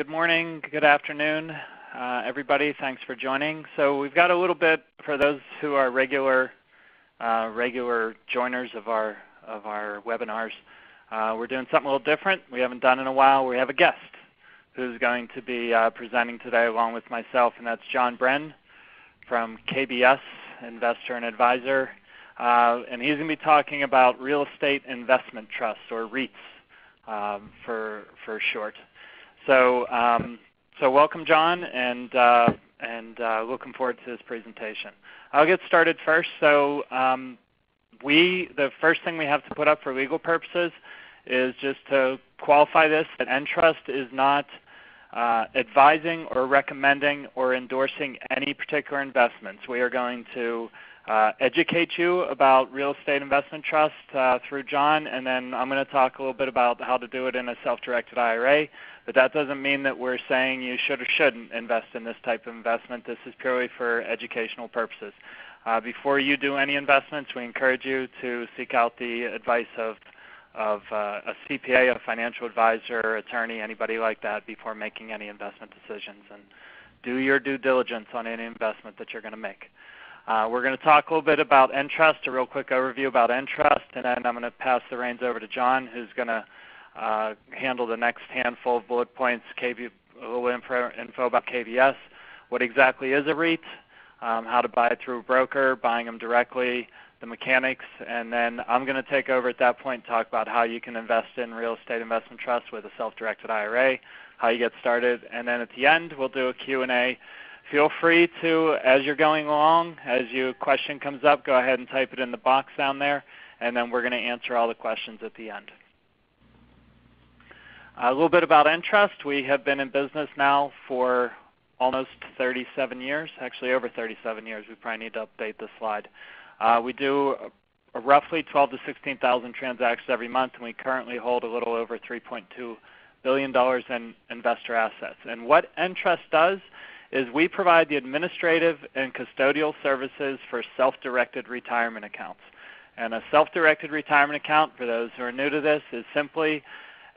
Good morning, good afternoon, everybody. Thanks for joining. So we've got a little bit for those who are regular joiners of our webinars. We're doing something a little different. We haven't done in a while. We have a guest who's going to be presenting today along with myself, and that's John Bren from KBS, investor and advisor. And he's going to be talking about real estate investment trusts, or REITs for short. So welcome, John, and looking forward to this presentation. I'll get started first. So the first thing we have to put up for legal purposes is just to qualify this, that Entrust is not advising or recommending or endorsing any particular investments. We are going to educate you about real estate investment trust through John, and then I'm going to talk a little bit about how to do it in a self-directed IRA. But that doesn't mean that we're saying you should or shouldn't invest in this type of investment. This is purely for educational purposes. Before you do any investments, we encourage you to seek out the advice of a CPA, a financial advisor, attorney, anybody like that before making any investment decisions. And do your due diligence on any investment that you're going to make. We're going to talk a little bit about Entrust, a real quick overview about Entrust, and then I'm going to pass the reins over to John, who's going to handle the next handful of bullet points, a little info about KBS, what exactly is a REIT, how to buy it through a broker, buying them directly, the mechanics, and then I'm going to take over at that point and talk about how you can invest in real estate investment trusts with a self-directed IRA, how you get started, and then at the end we'll do a Q&A. Feel free to, as you're going along, as your question comes up, go ahead and type it in the box down there, and then we're going to answer all the questions at the end. A little bit about Entrust. We have been in business now for almost 37 years, actually over 37 years. We probably need to update this slide. We do roughly 12,000 to 16,000 transactions every month, and we currently hold a little over $3.2 billion in investor assets. And what Entrust does is we provide the administrative and custodial services for self-directed retirement accounts. And a self-directed retirement account, for those who are new to this, is simply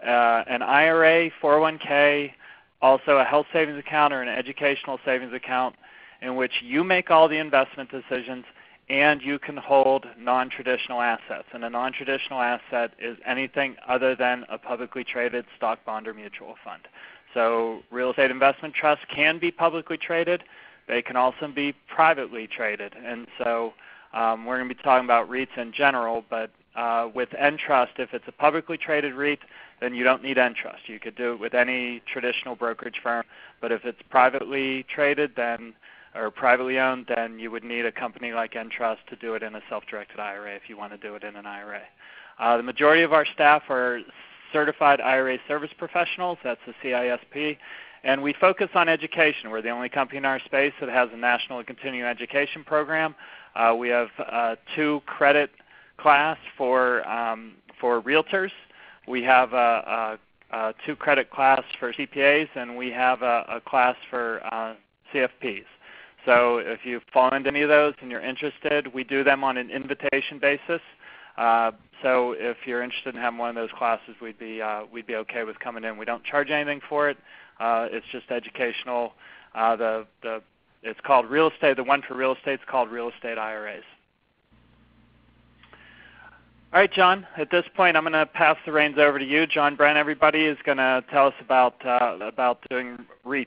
an IRA, 401k, also a health savings account or an educational savings account in which you make all the investment decisions and you can hold non-traditional assets. And a non-traditional asset is anything other than a publicly traded stock, bond, or mutual fund. So real estate investment trusts can be publicly traded. They can also be privately traded. And so we're going to be talking about REITs in general, but with Entrust, if it's a publicly traded REIT, then you don't need Entrust. You could do it with any traditional brokerage firm, but if it's privately traded or privately owned, then you would need a company like Entrust to do it in a self-directed IRA if you want to do it in an IRA. The majority of our staff are certified IRA service professionals, that's the CISP, and we focus on education. We're the only company in our space that has a national and continuing education program. We have 2 credit class for realtors. We have a 2 credit class for CPAs, and we have a class for CFPs. So if you fall into any of those and you're interested, we do them on an invitation basis. So if you're interested in having one of those classes, we'd be okay with coming in. We don't charge anything for it. It's just educational. It's called real estate. The one for real estate is called real estate IRAs. All right, John, at this point I'm going to pass the reins over to you. John Bren, everybody, is going to tell us about doing REITs.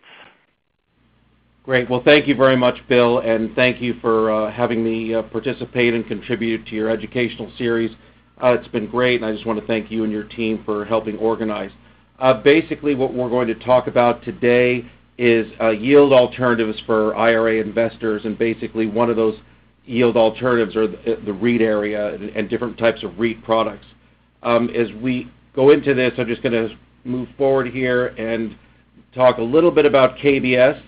Great. Well, thank you very much, Bill, and thank you for having me participate and contribute to your educational series. It's been great, and I just want to thank you and your team for helping organize. Basically, what we're going to talk about today is yield alternatives for IRA investors, and basically one of those yield alternatives are the REIT area and different types of REIT products. As we go into this, I'm just going to move forward here and talk a little bit about KBS.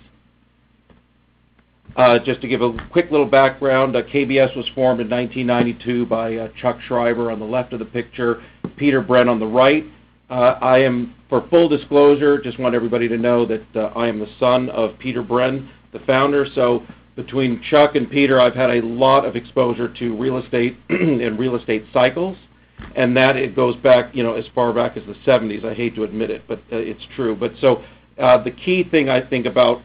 Just to give a quick little background, KBS was formed in 1992 by Chuck Schreiber on the left of the picture, Peter Bren on the right. I am, for full disclosure, just want everybody to know that I am the son of Peter Bren, the founder. So between Chuck and Peter, I've had a lot of exposure to real estate and real estate cycles. and that it goes back, as far back as the 70s. I hate to admit it, but it's true. But so the key thing I think about,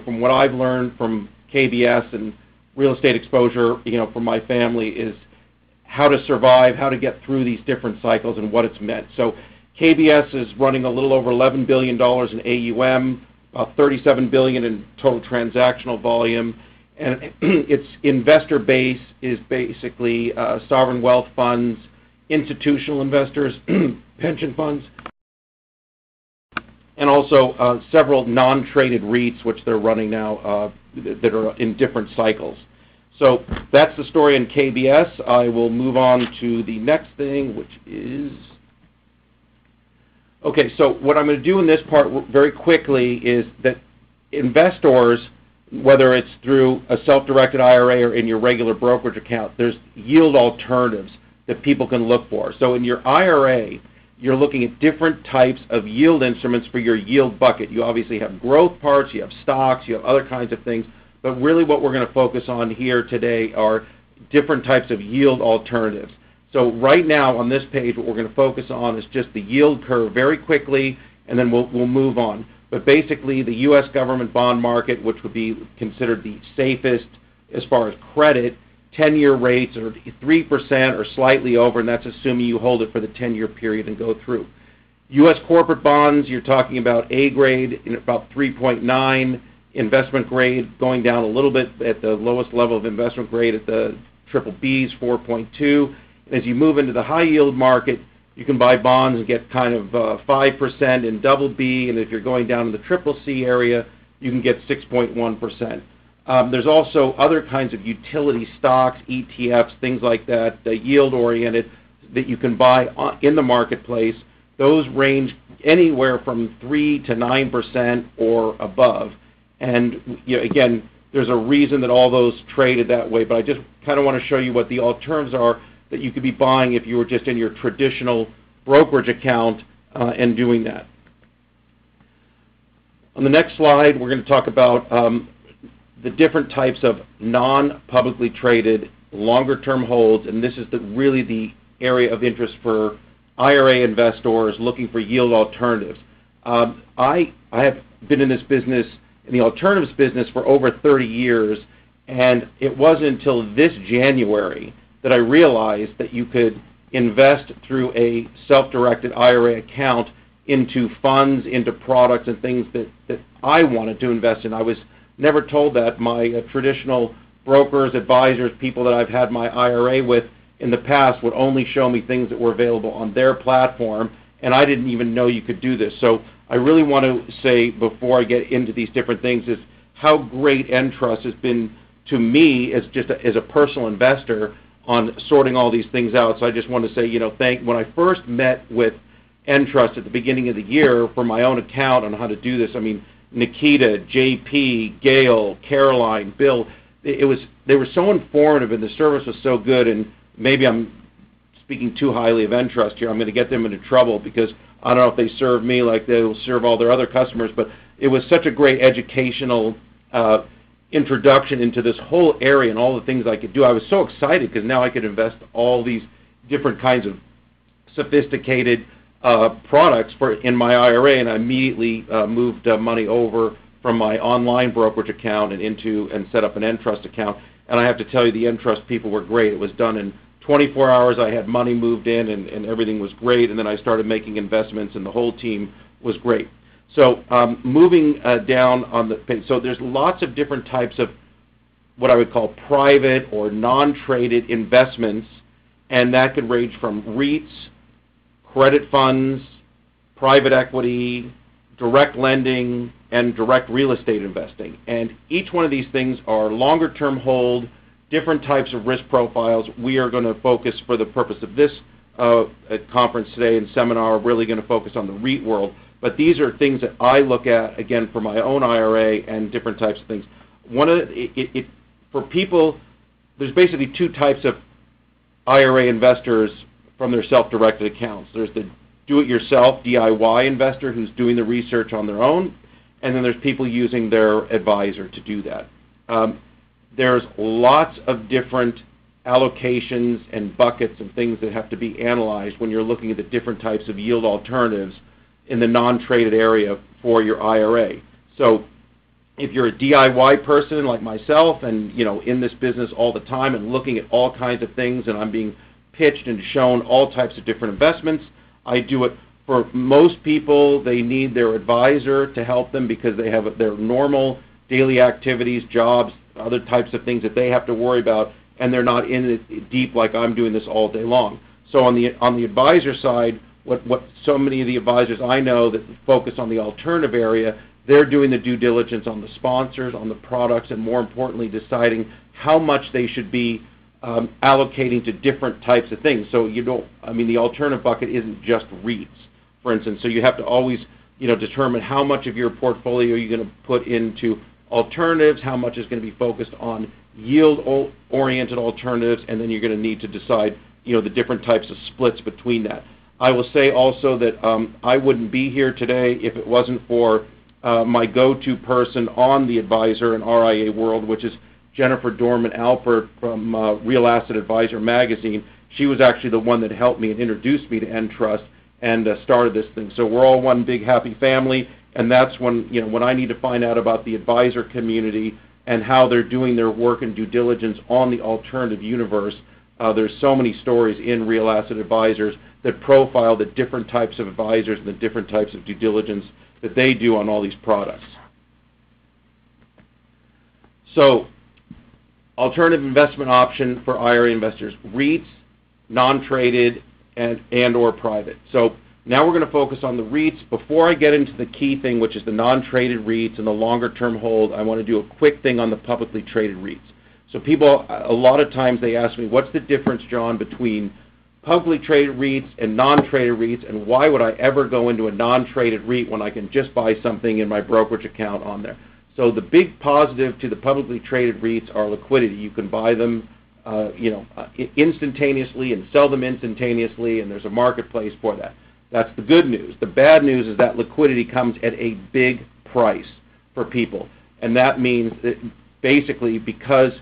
from what I've learned from KBS and real estate exposure, from my family is how to survive, how to get through these different cycles and what it's meant. So KBS is running a little over $11 billion in AUM, about $37 billion in total transactional volume, and its investor base is basically sovereign wealth funds, institutional investors, pension funds, and also several non-traded REITs, which they're running now that are in different cycles. So that's the story in KBS. I will move on to the next thing, which is... Okay, so what I'm going to do in this part very quickly is that investors, whether it's through a self-directed IRA or in your regular brokerage account, there's yield alternatives that people can look for. So in your IRA, you're looking at different types of yield instruments for your yield bucket. You obviously have growth parts, you have stocks, you have other kinds of things, but really what we're going to focus on here today are different types of yield alternatives. So right now on this page, what we're going to focus on is just the yield curve very quickly, and then we'll move on. But basically the U.S. government bond market, which would be considered the safest as far as credit, 10-year rates are 3% or slightly over, and that's assuming you hold it for the 10-year period and go through. U.S. corporate bonds, you're talking about A grade in about 3.9, investment grade going down a little bit at the lowest level of investment grade at the triple B's, 4.2. As you move into the high yield market, you can buy bonds and get kind of 5% in double B, and if you're going down to the triple C area, you can get 6.1%. There's also other kinds of utility stocks, ETFs, things like that, yield-oriented, that you can buy in the marketplace. Those range anywhere from 3 to 9% or above. And again, there's a reason that all those traded that way, but I just kind of want to show you what the alternatives are that you could be buying if you were just in your traditional brokerage account and doing that. On the next slide, we're going to talk about the different types of non-publicly traded longer-term holds, and this is really the area of interest for IRA investors looking for yield alternatives. I have been in this business, in the alternatives business, for over 30 years, and it wasn't until this January that I realized that you could invest through a self-directed IRA account into funds, into products, and things that I wanted to invest in. I was never told that. My traditional brokers, advisors, people that I've had my IRA with in the past would only show me things that were available on their platform, and I didn't even know you could do this. So I really want to say, before I get into these different things, is how great Entrust has been to me as just as a personal investor on sorting all these things out. So I just want to say, when I first met with Entrust at the beginning of the year for my own account on how to do this, I mean, Nikita, JP, Gail, Caroline, Bill, they were so informative and the service was so good, and maybe I'm speaking too highly of Entrust here. I'm going to get them into trouble because I don't know if they serve me like they'll serve all their other customers, but it was such a great educational introduction into this whole area and all the things I could do. I was so excited because now I could invest all these different kinds of sophisticated products in my IRA, and I immediately moved money over from my online brokerage account and set up an Entrust account. And I have to tell you, the Entrust people were great. It was done in 24 hours. I had money moved in, and everything was great. And then I started making investments, and the whole team was great. So moving down on the page, so there's lots of different types of what I would call private or non-traded investments, and that could range from REITs, credit funds, private equity, direct lending, and direct real estate investing. And each one of these things are longer-term hold, different types of risk profiles. We are going to focus, for the purpose of this conference today and seminar, really going to focus on the REIT world. But these are things that I look at, again, for my own IRA and different types of things. For people, there's basically two types of IRA investors from their self-directed accounts. There's the do-it-yourself, DIY investor who's doing the research on their own, and then there's people using their advisor to do that. There's lots of different allocations and buckets and things that have to be analyzed when you're looking at the different types of yield alternatives in the non-traded area for your IRA. So if you're a DIY person like myself and, in this business all the time and looking at all kinds of things, and I'm being pitched and shown all types of different investments, I do it. For most people, they need their advisor to help them because they have their normal daily activities, jobs, other types of things that they have to worry about, and they're not in it deep like I'm doing this all day long. So on the advisor side, what so many of the advisors I know that focus on the alternative area, they're doing the due diligence on the sponsors, on the products, and more importantly, deciding how much they should be allocating to different types of things. So the alternative bucket isn't just REITs, for instance. So you have to always, determine how much of your portfolio you're going to put into alternatives, how much is going to be focused on yield-oriented alternatives, and then you're going to need to decide, the different types of splits between that. I will say also that I wouldn't be here today if it wasn't for my go-to person on the advisor and RIA world, which is Jennifer Dorman Alpert from Real Asset Advisor magazine. She was actually the one that helped me and introduced me to Entrust and started this thing. So we're all one big happy family, and that's when when I need to find out about the advisor community and how they're doing their work and due diligence on the alternative universe. There's so many stories in Real Asset Advisors that profile the different types of advisors and the different types of due diligence that they do on all these products. So, alternative investment option for IRA investors: REITs, non-traded, and or private. So now we're going to focus on the REITs. Before I get into the key thing, which is the non-traded REITs and the longer-term hold, I want to do a quick thing on the publicly traded REITs. So people, a lot of times they ask me, what's the difference, John, between publicly traded REITs and non-traded REITs, and why would I ever go into a non-traded REIT when I can just buy something in my brokerage account on there? So the big positive to the publicly traded REITs are liquidity. You can buy them instantaneously and sell them instantaneously, and there's a marketplace for that. That's the good news. The bad news is that liquidity comes at a big price for people, and that means that basically because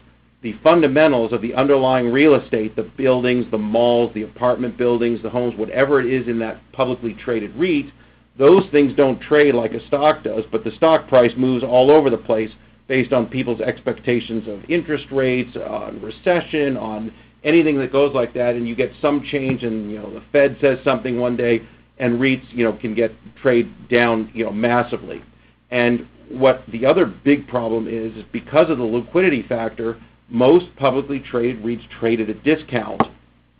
the fundamentals of the underlying real estate, the buildings, the malls, the apartment buildings, the homes, whatever it is in that publicly traded REIT, those things don't trade like a stock does, but the stock price moves all over the place based on people's expectations of interest rates, on recession, on anything that goes like that, and you get some change, and the Fed says something one day, and REITs can trade down massively. And what the other big problem is because of the liquidity factor, most publicly traded REITs trade at a discount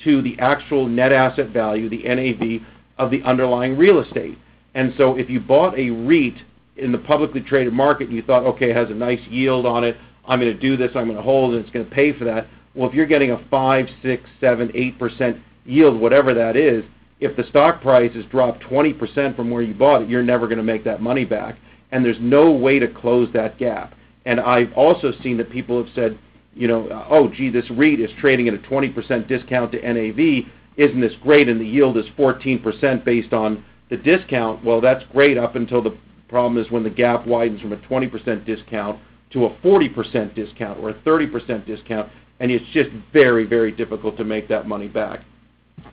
to the actual net asset value, the NAV, of the underlying real estate. And so if you bought a REIT in the publicly traded market and you thought, okay, it has a nice yield on it, I'm going to do this, I'm going to hold, and it's going to pay for that. Well, if you're getting a 5, 6, 7, 8% yield, whatever that is, if the stock price has dropped 20% from where you bought it, you're never going to make that money back. And there's no way to close that gap. And I've also seen that people have said, oh, gee, this REIT is trading at a 20% discount to NAV. Isn't this great? And the yield is 14% based on the discount. Well, that's great up until the problem is when the gap widens from a 20% discount to a 40% discount or a 30% discount, and it's just very, very difficult to make that money back.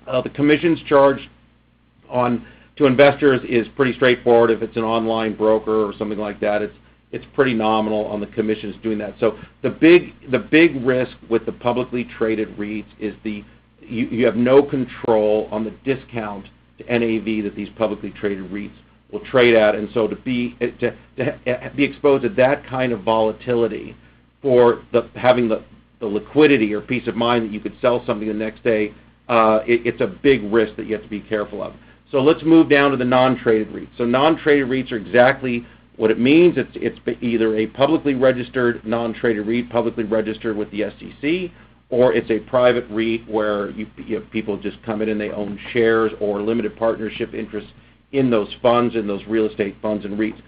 The commissions charged to investors is pretty straightforward. If it's an online broker or something like that, it's pretty nominal on the commissions doing that. So the big risk with the publicly traded REITs is you have no control on the discount to NAV that these publicly traded REITs will trade at, and so to be exposed to that kind of volatility for having the liquidity or peace of mind that you could sell something the next day, it's a big risk that you have to be careful of. So let's move down to the non-traded REITs. So non-traded REITs are exactly what it means. It's either a publicly registered non-traded REIT, publicly registered with the SEC, or it's a private REIT where people just come in and they own shares or limited partnership interests in those funds, in those real estate funds and REITs.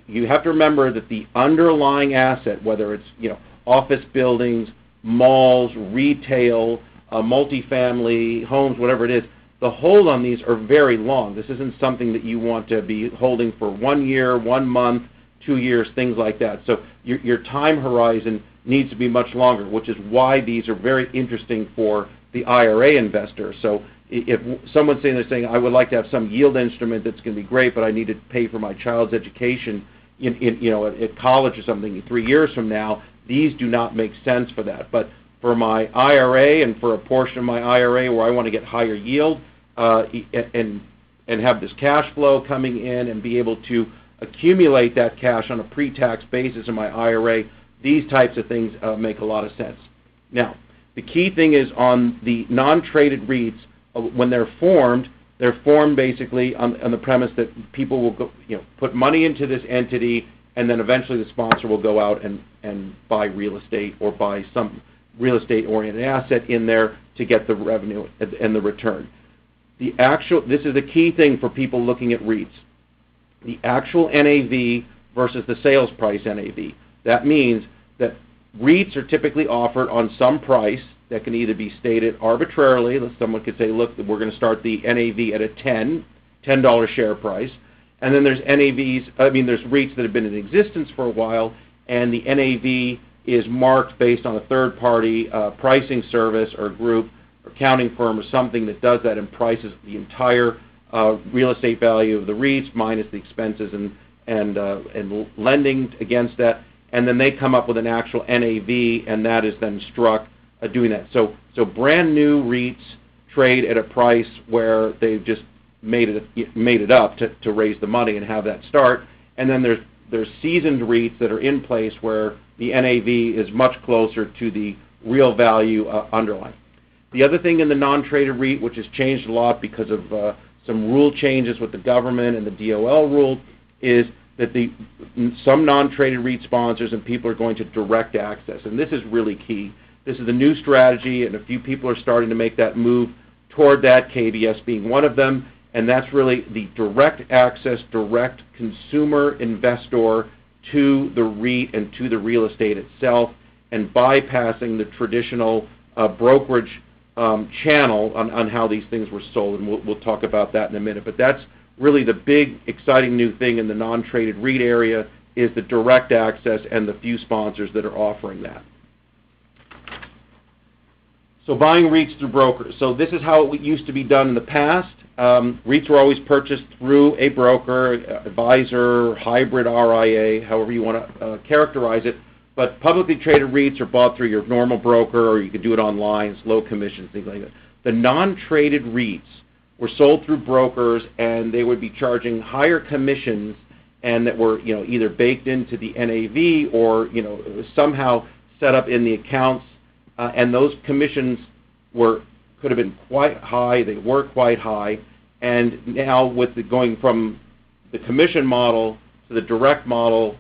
You have to remember that the underlying asset, whether it's office buildings, malls, retail, multifamily, homes, whatever it is, the hold on these are very long. This isn't something that you want to be holding for 1 year, 1 month, 2 years, things like that. So your time horizon needs to be much longer, which is why these are very interesting for the IRA investor. So if someone's saying, I would like to have some yield instrument that's going to be great, but I need to pay for my child's education at college or something 3 years from now, these do not make sense for that. But for my IRA and for a portion of my IRA where I want to get higher yield and have this cash flow coming in and be able to accumulate that cash on a pre-tax basis in my IRA, these types of things make a lot of sense. Now, the key thing is on the non-traded REITs, when they're formed basically on the premise that people will go, put money into this entity, and then eventually the sponsor will go out and buy real estate or buy some real estate-oriented asset in there to get the revenue and the return. This is the key thing for people looking at REITs. The actual NAV versus the sales price NAV. That means that REITs are typically offered on some price that can either be stated arbitrarily. Someone could say, look, we're going to start the NAV at a $10 share price. And then there's there's REITs that have been in existence for a while, and the NAV is marked based on a third-party pricing service or group, or accounting firm or something that does that and prices the entire real estate value of the REITs minus the expenses and lending against that. And then they come up with an actual NAV, and that is then struck doing that. So brand new REITs trade at a price where they've just made it up to raise the money and have that start. And then there's seasoned REITs that are in place where the NAV is much closer to the real value underlying. The other thing in the non-traded REIT, which has changed a lot because of some rule changes with the government and the DOL rule, is that some non-traded REIT sponsors and people are going to direct access, and this is really key. This is a new strategy, and a few people are starting to make that move toward that, KBS being one of them, and that's really the direct access, direct consumer investor to the REIT and to the real estate itself, and bypassing the traditional brokerage channel on how these things were sold, and we'll talk about that in a minute. But that's really the big, exciting new thing in the non-traded REIT area, is the direct access and the few sponsors that are offering that. So buying REITs through brokers. So this is how it used to be done in the past. REITs were always purchased through a broker, advisor, hybrid RIA, however you want to characterize it. But publicly traded REITs are bought through your normal broker, or you can do it online. It's low commissions, things like that. The non-traded REITs were sold through brokers, and they would be charging higher commissions, and that were either baked into the NAV or somehow set up in the accounts. And those commissions could have been quite high. They were quite high. And now with going from the commission model to the direct model,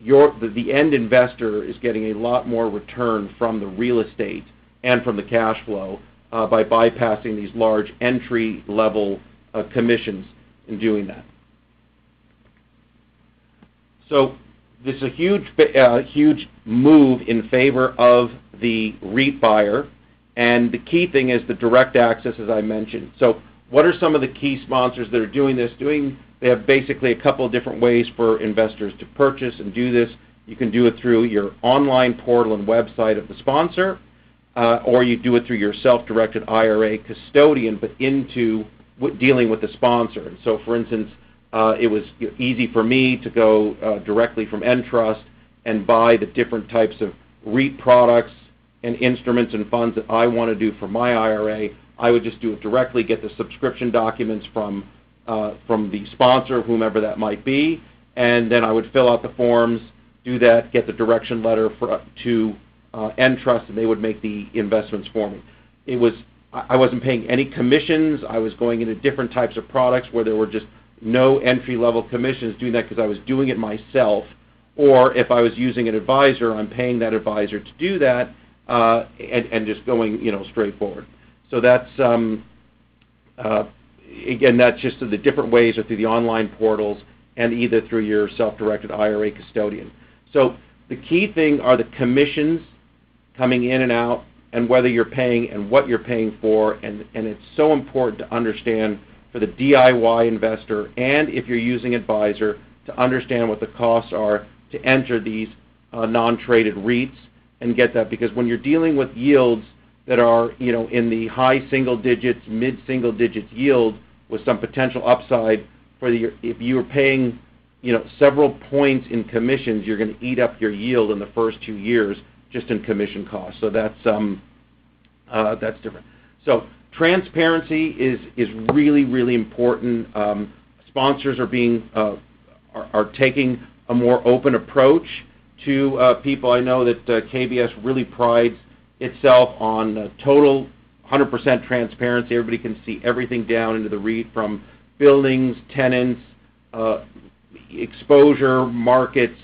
the end investor is getting a lot more return from the real estate and from the cash flow by bypassing these large entry-level commissions in doing that. So this is a huge move in favor of the REIT buyer, and the key thing is the direct access, as I mentioned. So what are some of the key sponsors that are doing this? They have basically a couple of different ways for investors to purchase and do this. You can do it through your online portal and website of the sponsor, or you do it through your self-directed IRA custodian, but into dealing with the sponsor. And so, for instance, it was easy for me to go directly from Entrust and buy the different types of REIT products and instruments and funds that I want to do for my IRA. I would just do it directly, get the subscription documents from the sponsor, whomever that might be, and then I would fill out the forms, do that, get the direction letter to Entrust, and they would make the investments for me. I wasn't paying any commissions. I was going into different types of products where there were just no entry-level commissions, doing that because I was doing it myself. Or if I was using an advisor, I'm paying that advisor to do that, and just going straight forward. So that's again, that's just the different ways, or through the online portals and either through your self-directed IRA custodian. So the key thing are the commissions coming in and out, and whether you're paying and what you're paying for, and it's so important to understand for the DIY investor, and if you're using advisor, to understand what the costs are to enter these non-traded REITs and get that, because when you're dealing with yields, that are, in the high single digits, mid single digits yield with some potential upside if you were paying, several points in commissions, you're going to eat up your yield in the first 2 years just in commission costs. So that's different. So transparency is really, really important. Sponsors are taking a more open approach to people. I know that KBS really prides itself on total 100% transparency. Everybody can see everything down into the REIT, from buildings, tenants, exposure, markets,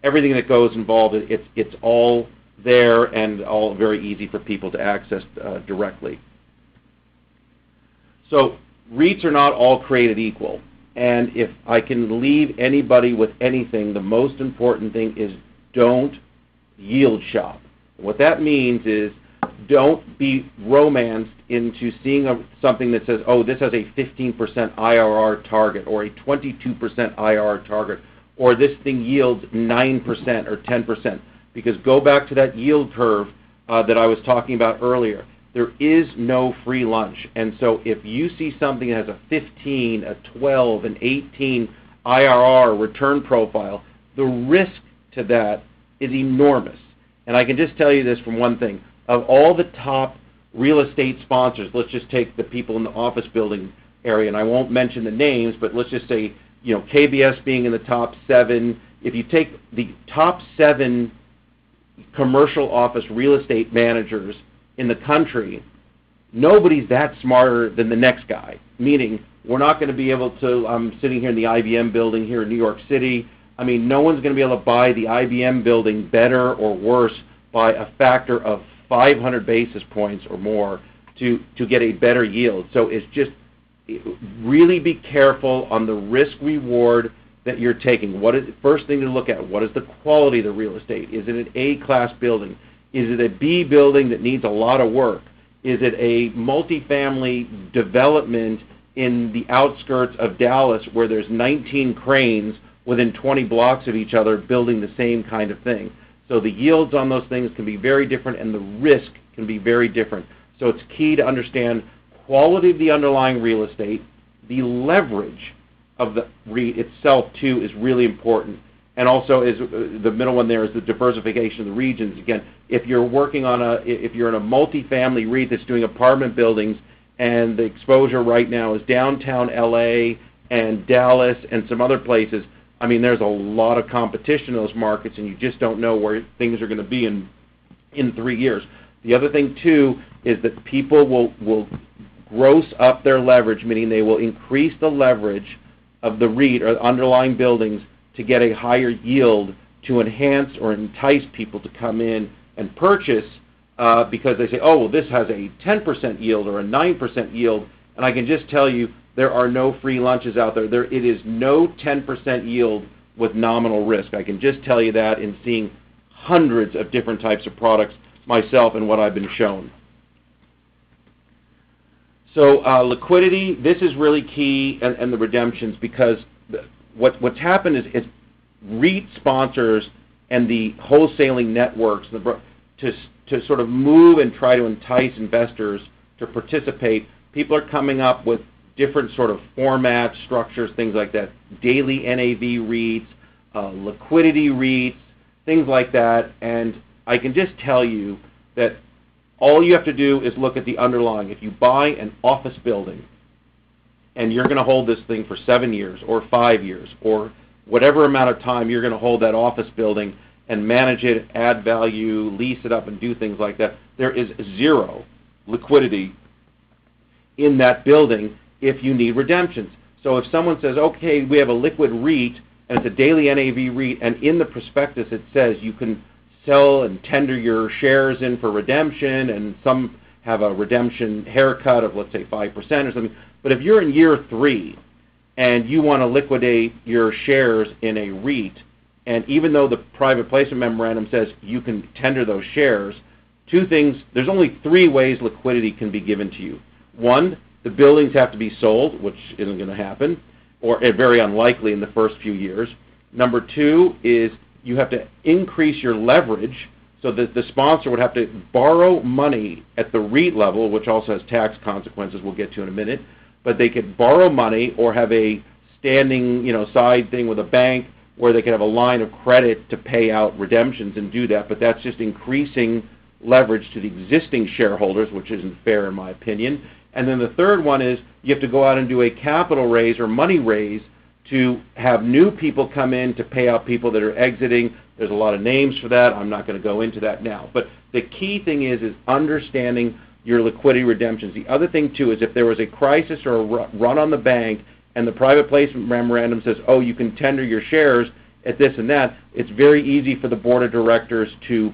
everything that goes involved. It's all there and all very easy for people to access directly. So REITs are not all created equal. And if I can leave anybody with anything, the most important thing is don't yield shop. What that means is don't be romanced into seeing something that says, oh, this has a 15% IRR target or a 22% IRR target, or this thing yields 9% or 10%. Because go back to that yield curve that I was talking about earlier. There is no free lunch. And so if you see something that has a 15, a 12, an 18 IRR return profile, the risk to that is enormous. And I can just tell you this from one thing. Of all the top real estate sponsors, let's just take the people in the office building area, and I won't mention the names, but let's just say, KBS being in the top 7. If you take the top 7 commercial office real estate managers in the country, nobody's that smarter than the next guy. Meaning, we're not going to be able to, I'm sitting here in the IBM building here in New York City. I mean, no one's going to be able to buy the IBM building better or worse by a factor of 500 basis points or more to get a better yield. So it's just really be careful on the risk reward that you're taking. What is first thing to look at? What is the quality of the real estate? Is it an A-class building? Is it a B building that needs a lot of work? Is it a multifamily development in the outskirts of Dallas where there's 19 cranes within 20 blocks of each other building the same kind of thing? So the yields on those things can be very different and the risk can be very different. So it's key to understand quality of the underlying real estate. The leverage of the REIT itself too is really important. And also is the middle one there is the diversification of the regions. Again, if you're working on if you're in a multifamily REIT that's doing apartment buildings and the exposure right now is downtown LA and Dallas and some other places, I mean, there's a lot of competition in those markets, and you just don't know where things are going to be in 3 years. The other thing, too, is that people will gross up their leverage, meaning they will increase the leverage of the REIT or the underlying buildings to get a higher yield to enhance or entice people to come in and purchase because they say, oh, well, this has a 10% yield or a 9% yield, and I can just tell you, there are no free lunches out there. It is no 10% yield with nominal risk. I can just tell you that in seeing hundreds of different types of products myself and what I've been shown. So liquidity, this is really key, and the redemptions, because what's happened is REIT sponsors and the wholesaling networks to sort of move and try to entice investors to participate. People are coming up with different sort of formats, structures, things like that. Daily NAV REITs, liquidity REITs, things like that. And I can just tell you that all you have to do is look at the underlying. If you buy an office building and you're going to hold this thing for 7 years or 5 years or whatever amount of time you're going to hold that office building and manage it, add value, lease it up, and do things like that, there is zero liquidity in that building if you need redemptions. So if someone says, okay, we have a liquid REIT, and it's a daily NAV REIT, and in the prospectus it says you can sell and tender your shares in for redemption, and some have a redemption haircut of, let's say, 5% or something. But if you're in year 3 and you want to liquidate your shares in a REIT, and even though the private placement memorandum says you can tender those shares, two things, there's only 3 ways liquidity can be given to you. One, the buildings have to be sold, which isn't going to happen, or very unlikely in the first few years. Number 2 is you have to increase your leverage So the sponsor would have to borrow money at the REIT level, which also has tax consequences we'll get to in a minute, but they could borrow money or have a standing, side thing with a bank where they could have a line of credit to pay out redemptions and do that, but that's just increasing leverage to the existing shareholders, which isn't fair in my opinion. And then the third one is you have to go out and do a capital raise or money raise to have new people come in to pay out people that are exiting. There's a lot of names for that. I'm not going to go into that now. But the key thing is understanding your liquidity redemptions. The other thing, too, is if there was a crisis or a run on the bank and the private placement memorandum says, oh, you can tender your shares at this and that, it's very easy for the board of directors to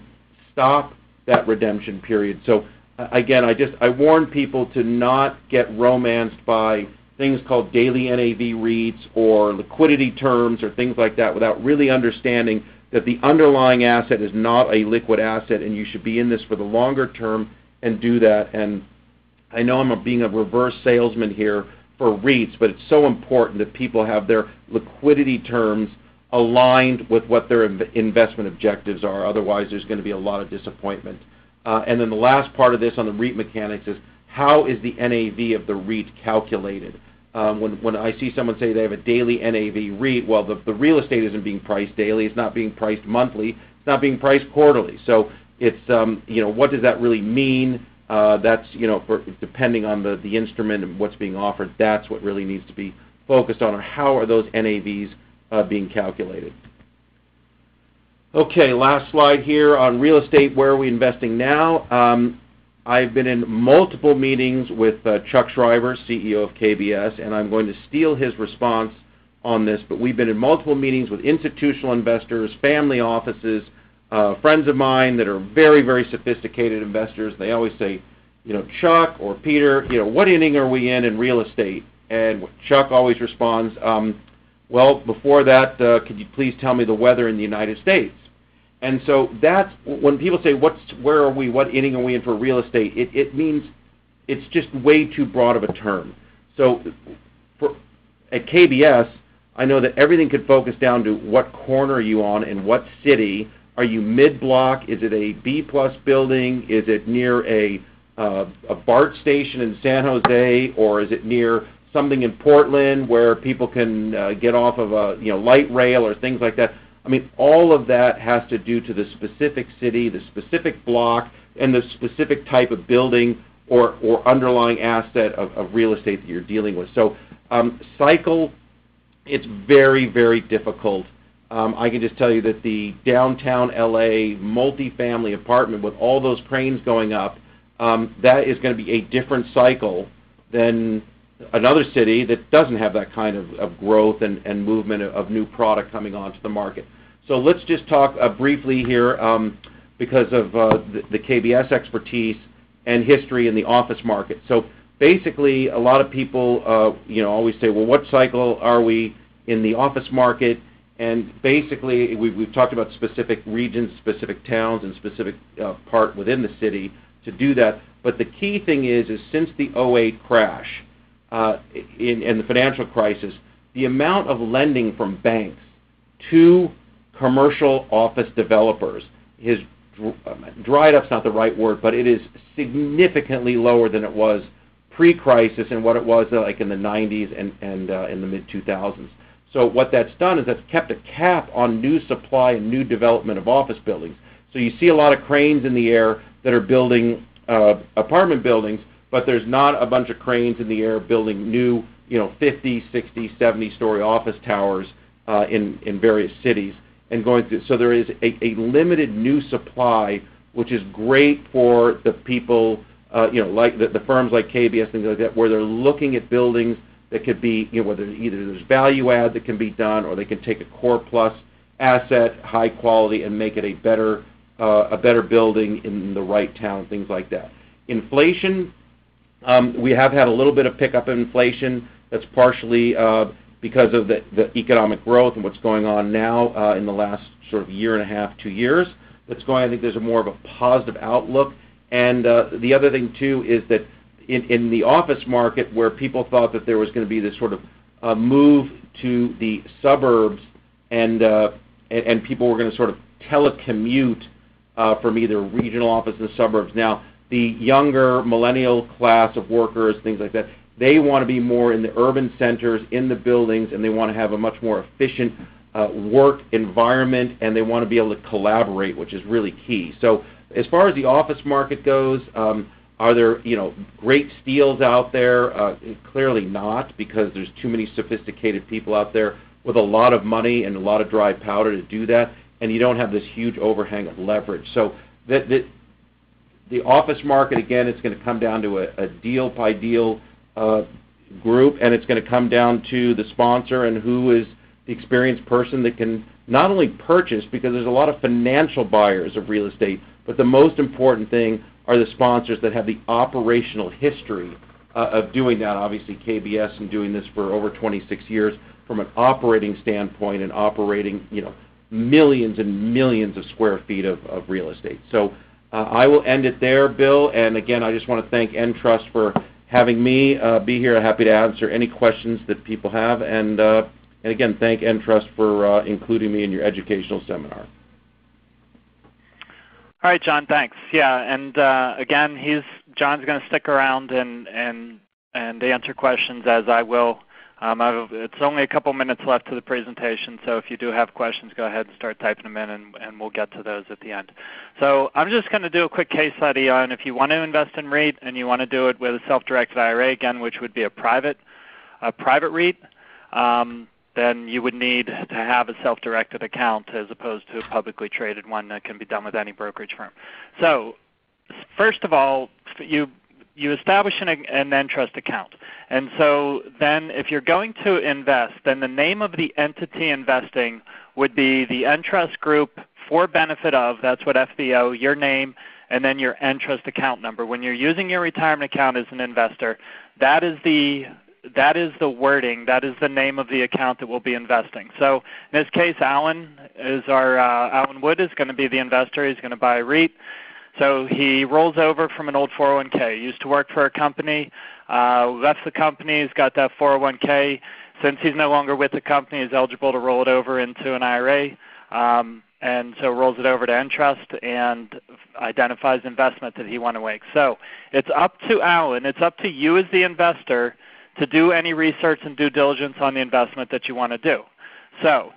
stop that redemption period. So, again, I warn people to not get romanced by things called daily NAV REITs or liquidity terms or things like that without really understanding that the underlying asset is not a liquid asset and you should be in this for the longer term and do that. And I know I'm being a reverse salesman here for REITs, but it's so important that people have their liquidity terms aligned with what their investment objectives are. Otherwise, there's going to be a lot of disappointment. And then the last part of this on the REIT mechanics is how is the NAV of the REIT calculated? When I see someone say they have a daily NAV REIT, well, the real estate isn't being priced daily. It's not being priced monthly. It's not being priced quarterly. So it's, what does that really mean? That's, depending on the instrument and what's being offered, that's what really needs to be focused on, or how are those NAVs being calculated. Okay, last slide here on real estate. Where are we investing now? I've been in multiple meetings with Chuck Schreiber, CEO of KBS, and I'm going to steal his response on this, but we've been in multiple meetings with institutional investors, family offices, friends of mine that are very, very sophisticated investors. They always say, Chuck or Peter, what inning are we in real estate? And Chuck always responds, well, before that, could you please tell me the weather in the United States? And so that's when people say, where are we, what inning are we in for real estate, it means it's just way too broad of a term. So at KBS, I know that everything could focus down to what corner are you on in what city. Are you mid-block? Is it a B-plus building? Is it near a BART station in San Jose? Or is it near something in Portland where people can get off of a light rail or things like that? I mean, all of that has to do to the specific city, the specific block, and the specific type of building or underlying asset of real estate that you're dealing with. So cycle, it's very, very difficult. I can just tell you that the downtown LA multifamily apartment with all those cranes going up, that is going to be a different cycle than another city that doesn't have that kind of growth and movement of new product coming onto the market. So let's just talk briefly here because of the KBS expertise and history in the office market. So basically, a lot of people always say, well, what cycle are we in the office market? And basically, we've talked about specific regions, specific towns, and specific part within the city to do that. But the key thing is since the 2008 crash in the financial crisis, the amount of lending from banks to commercial office developers is dried up's not the right word, but it is significantly lower than it was pre-crisis and what it was like in the 90s and in the mid-2000s. So what that's done is that's kept a cap on new supply and new development of office buildings. So you see a lot of cranes in the air that are building apartment buildings, but there's not a bunch of cranes in the air building new 50, 60, 70-story office towers in various cities. And going through, so there is a limited new supply, which is great for the people, like the firms like KBS, things like that, where they're looking at buildings that could be, whether either there's value add that can be done, or they can take a core plus asset, high quality, and make it a better building in the right town, things like that. Inflation, we have had a little bit of pickup in inflation. That's partially because of the economic growth and what's going on now in the last sort of year and a half, 2 years. That's going. I think there's more of a positive outlook. And the other thing too is that in the office market, where people thought that there was going to be this sort of move to the suburbs and people were going to sort of telecommute from either regional office in the suburbs. Now, the younger millennial class of workers, things like that, they want to be more in the urban centers, in the buildings, and they want to have a much more efficient work environment, and they want to be able to collaborate, which is really key. So as far as the office market goes, are there great steals out there? Clearly not, because there's too many sophisticated people out there with a lot of money and a lot of dry powder to do that, and you don't have this huge overhang of leverage. So the office market, again, it's going to come down to a deal-by-deal group, and it's going to come down to the sponsor and who is the experienced person that can not only purchase, because there's a lot of financial buyers of real estate, but the most important thing are the sponsors that have the operational history of doing that. Obviously, KBS and doing this for over 26 years from an operating standpoint and operating, millions and millions of square feet of real estate. So I will end it there, Bill. And again, I just want to thank Entrust for having me be here. I'm happy to answer any questions that people have. And again, thank Entrust for including me in your educational seminar. All right, John, thanks. Yeah, and again, John's going to stick around and answer questions, as I will. It's only a couple minutes left to the presentation, so if you do have questions, go ahead and start typing them in, and we'll get to those at the end. So I'm just going to do a quick case study on if you want to invest in REIT and you want to do it with a self-directed IRA, again, which would be a private REIT. Then you would need to have a self-directed account as opposed to a publicly traded one that can be done with any brokerage firm. So first of all, you establish an Entrust account. And so then if you're going to invest, then the name of the entity investing would be the Entrust Group for benefit of, that's what FBO, your name, and then your Entrust account number. When you're using your retirement account as an investor, that is the wording, that is the name of the account that we'll be investing. So in this case, Alan Wood is going to be the investor. He's going to buy a REIT. So he rolls over from an old 401k. He used to work for a company, left the company, he's got that 401k. Since he's no longer with the company, he's eligible to roll it over into an IRA. And so rolls it over to Entrust and identifies investment that he wants to make. So it's up to Alan, it's up to you as the investor to do any research and due diligence on the investment that you want to do. So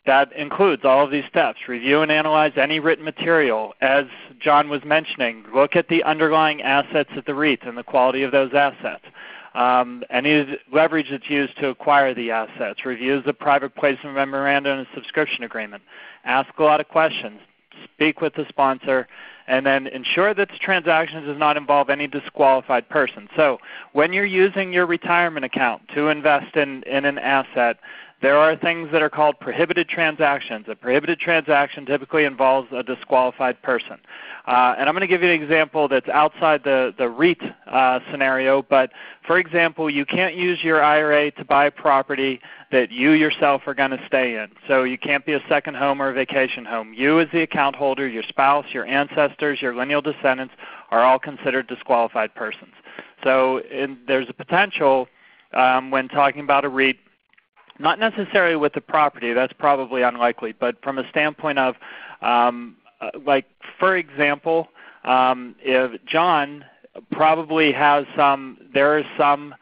that includes all of these steps. Review and analyze any written material. As John was mentioning, look at the underlying assets of the REIT and the quality of those assets. Any leverage that's used to acquire the assets. Reviews the private placement memorandum and subscription agreement. Ask a lot of questions. Speak with the sponsor, and then ensure that the transaction does not involve any disqualified person. So when you're using your retirement account to invest in an asset, there are things that are called prohibited transactions. A prohibited transaction typically involves a disqualified person. And I'm going to give you an example that's outside the REIT scenario, but for example, you can't use your IRA to buy a property that you yourself are going to stay in. So you can't be a second home or a vacation home. You as the account holder, your spouse, your ancestors, your lineal descendants are all considered disqualified persons. So there's a potential when talking about a REIT, not necessarily with the property, that's probably unlikely, but from a standpoint of, like, for example, if John probably has there are some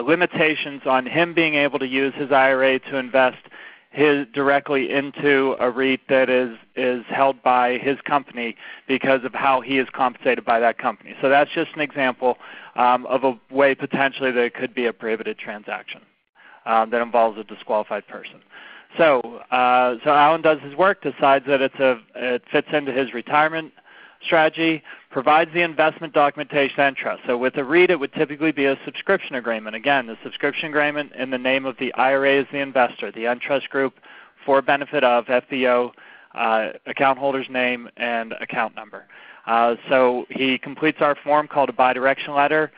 limitations on him being able to use his IRA to invest directly into a REIT that is held by his company because of how he is compensated by that company. So that's just an example of a way potentially that it could be a prohibited transaction that involves a disqualified person. So Alan does his work, decides that it fits into his retirement strategy, provides the investment documentation and trust. So with a REIT, it would typically be a subscription agreement. Again, the subscription agreement in the name of the IRA as the investor, the Entrust Group for benefit of FBO, account holder's name and account number. So he completes our form called a bi-direction letter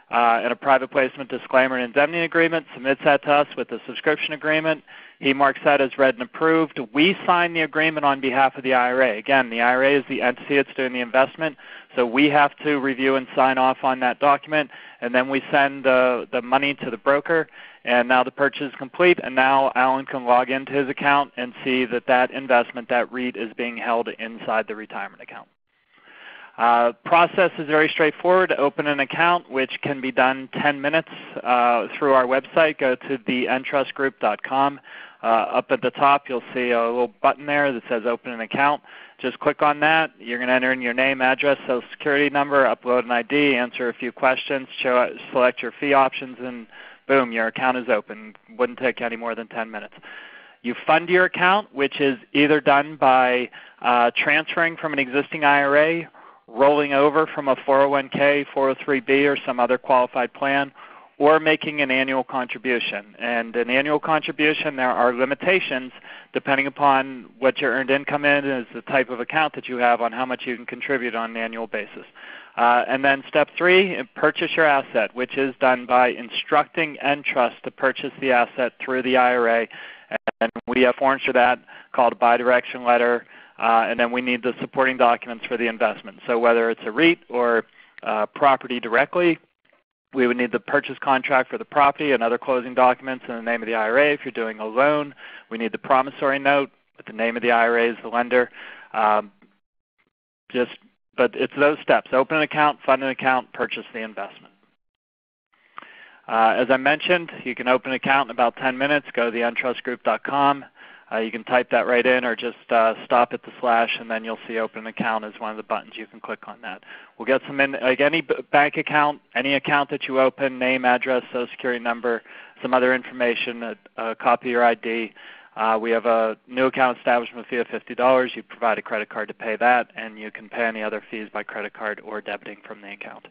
and a private placement disclaimer and indemnity agreement, submits that to us with the subscription agreement. He marks that as read and approved. We sign the agreement on behalf of the IRA. Again, the IRA is the entity that's doing the investment, so we have to review and sign off on that document, and then we send the money to the broker, And now the purchase is complete, and now Alan can log into his account and see that that investment, that REIT, is being held inside the retirement account. Process is very straightforward. Open an account, which can be done 10 minutes through our website. Go to theentrustgroup.com. Up at the top, you'll see a little button there that says Open an Account. Just click on that. You're going to enter in your name, address, social security number, upload an ID, answer a few questions, select your fee options, and boom, your account is open. Wouldn't take any more than 10 minutes. You fund your account, which is either done by transferring from an existing IRA, rolling over from a 401k, 403b, or some other qualified plan, or making an annual contribution. And an annual contribution, there are limitations depending upon what your earned income is, the type of account that you have, on how much you can contribute on an annual basis. And then step 3, purchase your asset, which is done by instructing Entrust to purchase the asset through the IRA. And we have forms for that called a bi-direction letter. And then we need the supporting documents for the investment. So whether it's a REIT or property directly, we would need the purchase contract for the property and other closing documents in the name of the IRA. If you're doing a loan, we need the promissory note with the name of the IRA as the lender. But it's those steps: open an account, fund an account, purchase the investment. As I mentioned, you can open an account in about 10 minutes. Go to theentrustgroup.com. You can type that right in, or just stop at the slash, and then you'll see Open an Account as one of the buttons. You can click on that. We'll get some in, like any bank account, any account that you open, name, address, social security number, some other information, a copy of your ID. We have a new account establishment fee of $50. You provide a credit card to pay that, and you can pay any other fees by credit card or debiting from the account.